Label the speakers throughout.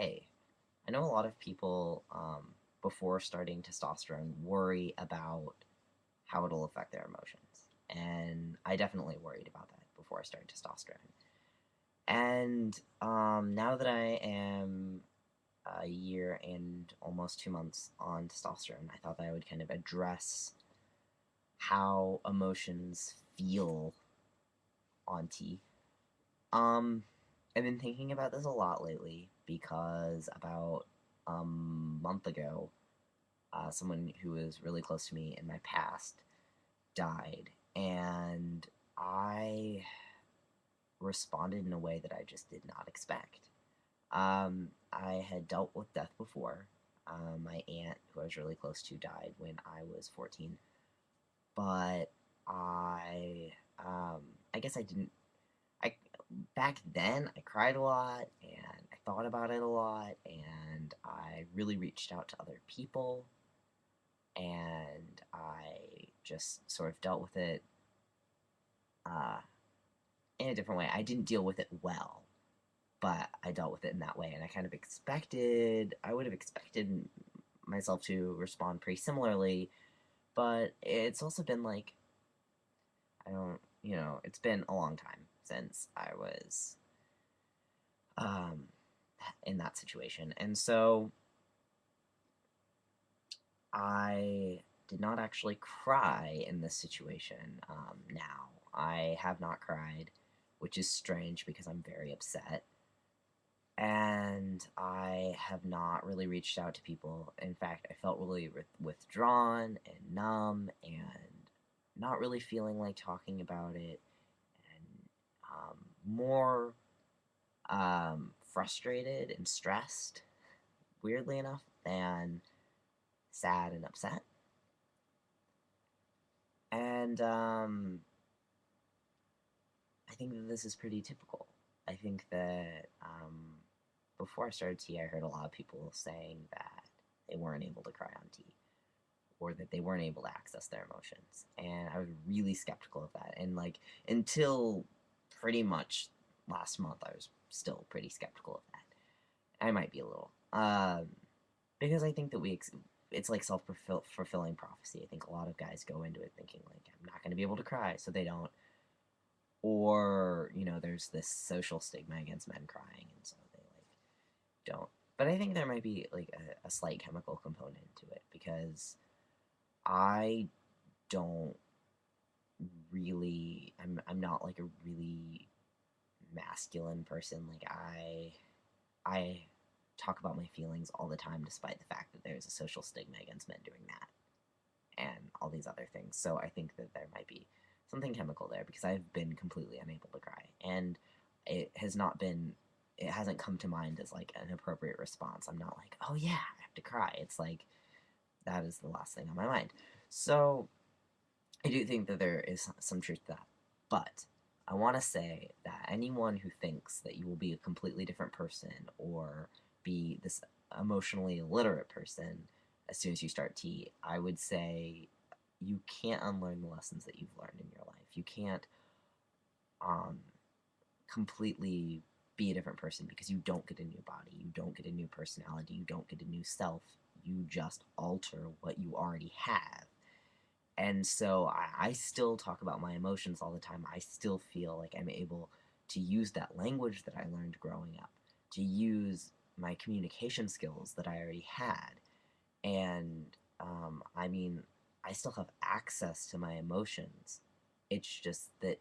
Speaker 1: hey, I know a lot of people before starting testosterone worry about how it'll affect their emotions. And I definitely worried about that before I started testosterone. And now that I am a year and almost 2 months on testosterone, I thought that I would kind of address how emotions feel on T. Um, I've been thinking about this a lot lately because about a month ago, someone who was really close to me in my past died, and I responded in a way that I just did not expect. I had dealt with death before. My aunt, who I was really close to, died when I was 14, but I, um, I guess I didn't. I back then I cried a lot and I thought about it a lot and I really reached out to other people and I just sort of dealt with it uh, in a different way. I didn't deal with it well, but I dealt with it in that way, and I kind of expected, I would have expected myself to respond pretty similarly, but it's also been like, I don't, it's been a long time since I was um, in that situation, and so I did not actually cry in this situation now. I have not cried, which is strange because I'm very upset. And I have not really reached out to people. In fact, I felt really withdrawn and numb and not really feeling like talking about it and more frustrated and stressed, weirdly enough, than sad and upset. And I think that this is pretty typical. I think that before I started T, I heard a lot of people saying that they weren't able to cry on T or that they weren't able to access their emotions. And I was really skeptical of that. And like until pretty much last month, I was still pretty skeptical of that. I might be a little. Because I think that it's like self fulfilling prophecy. I think a lot of guys go into it thinking like I'm not going to be able to cry, so they don't. Or there's this social stigma against men crying, and so they like don't. But I think there might be like a slight chemical component to it because I don't really. I'm not like a really masculine person. Like I talk about my feelings all the time, despite the fact that there's a social stigma against men doing that and all these other things. So I think that there might be something chemical there because I've been completely unable to cry, and it hasn't come to mind as like an appropriate response. I'm not like, oh yeah, I have to cry. It's like that is the last thing on my mind. So I do think that there is some truth to that, but I want to say that anyone who thinks that you will be a completely different person or be this emotionally illiterate person as soon as you start T, I would say you can't unlearn the lessons that you've learned in your life. You can't um, completely be a different person because you don't get a new body, you don't get a new personality, you don't get a new self. You just alter what you already have. And so I still talk about my emotions all the time. I still feel like I'm able to use that language that I learned growing up, to use my communication skills that I already had. And I mean, I still have access to my emotions. It's just that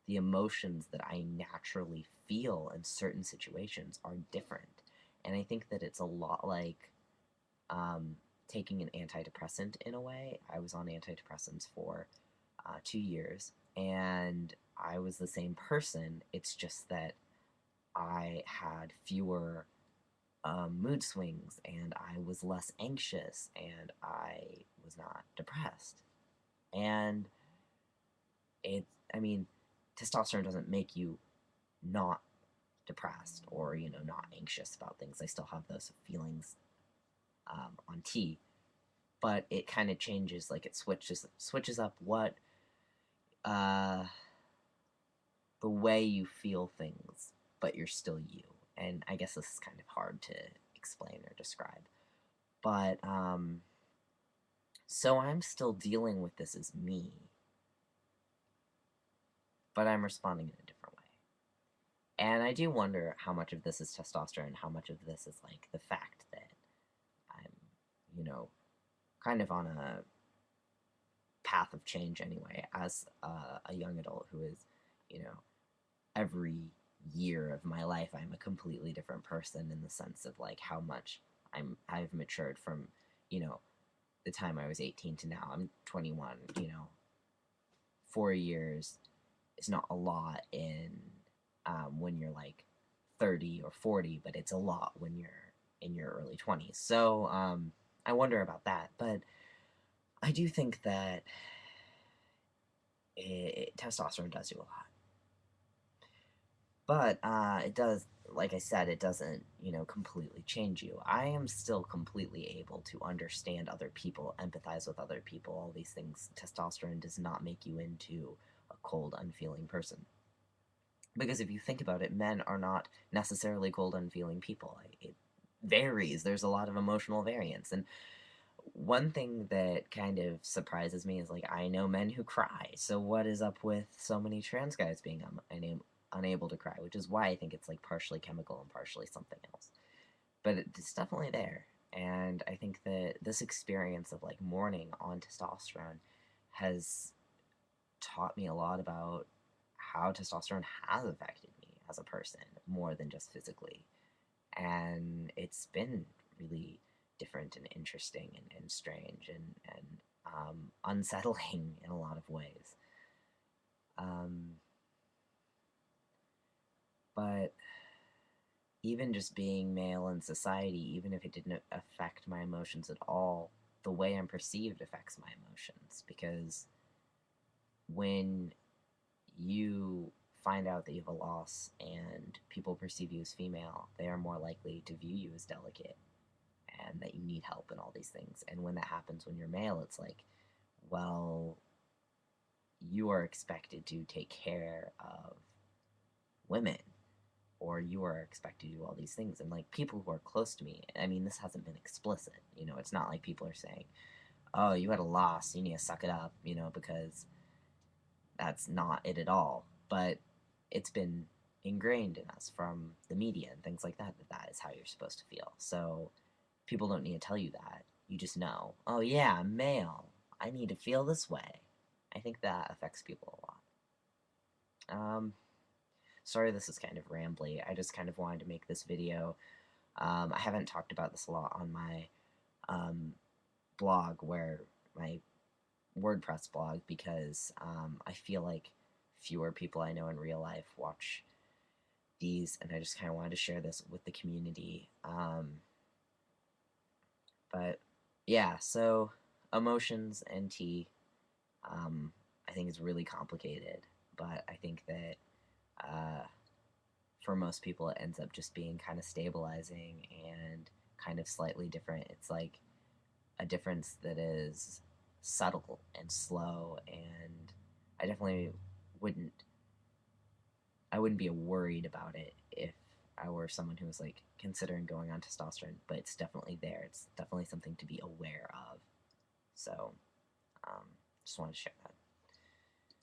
Speaker 1: the emotions that I naturally feel in certain situations are different. And I think that it's a lot like um, taking an antidepressant in a way. I was on antidepressants for 2 years, and I was the same person. It's just that I had fewer mood swings, and I was less anxious, and I was not depressed. And it, I mean, testosterone doesn't make you not depressed or not anxious about things. I still have those feelings on T, but it kind of changes. Like it switches up what uh, the way you feel things, but you're still you. and I guess this is kind of hard to explain or describe, but so I'm still dealing with this as me, but I'm responding in a different way. And I do wonder how much of this is testosterone, how much of this is like the fact that I'm, you know, kind of on a path of change anyway, as a young adult who is, you know, every year of my life I'm a completely different person in the sense of like how much I've matured from, you know, the time I was 18 to now. I'm 21, you know. 4 years is not a lot in when you're like 30 or 40, but it's a lot when you're in your early 20s. So I wonder about that, but I do think that testosterone does do a lot. But it does, like I said, it doesn't, you know, completely change you. I am still completely able to understand other people, empathize with other people, all these things. Testosterone does not make you into a cold, unfeeling person. Because if you think about it, men are not necessarily cold, unfeeling people. It varies. There's a lot of emotional variance. And one thing that kind of surprises me is like, I know men who cry. So what is up with so many trans guys being unable to cry? Which is why I think it's like partially chemical and partially something else. But it's definitely there. And I think that this experience of like mourning on testosterone has taught me a lot about how testosterone has affected me as a person more than just physically. And it's been really different and interesting and strange and unsettling in a lot of ways. Um, but even just being male in society, even if it didn't affect my emotions at all, the way I'm perceived affects my emotions. Because when you find out that you have a loss and people perceive you as female, they are more likely to view you as delicate and that you need help and all these things. And when that happens when you're male, it's like, well, you are expected to take care of women or you are expected to do all these things. And like people who are close to me, I mean, this hasn't been explicit, you know, it's not like people are saying, oh, you had a loss, you need to suck it up, you know, because that's not it at all. But it's been ingrained in us from the media and things like that, that that is how you're supposed to feel. So people don't need to tell you that. You just know, oh yeah, I'm male. I need to feel this way. I think that affects people a lot. Sorry this is kind of rambly. I just kind of wanted to make this video. I haven't talked about this a lot on my blog, where my WordPress blog, because I feel like fewer people I know in real life watch these, and I just kind of wanted to share this with the community. But yeah, so emotions and tea, I think is really complicated, but I think that for most people it ends up just being kind of stabilizing and kind of slightly different. It's like a difference that is subtle and slow, and I definitely wouldn't I wouldn't be worried about it if I were someone who was like considering going on testosterone, but it's definitely there. It's definitely something to be aware of. So, just wanted to share that.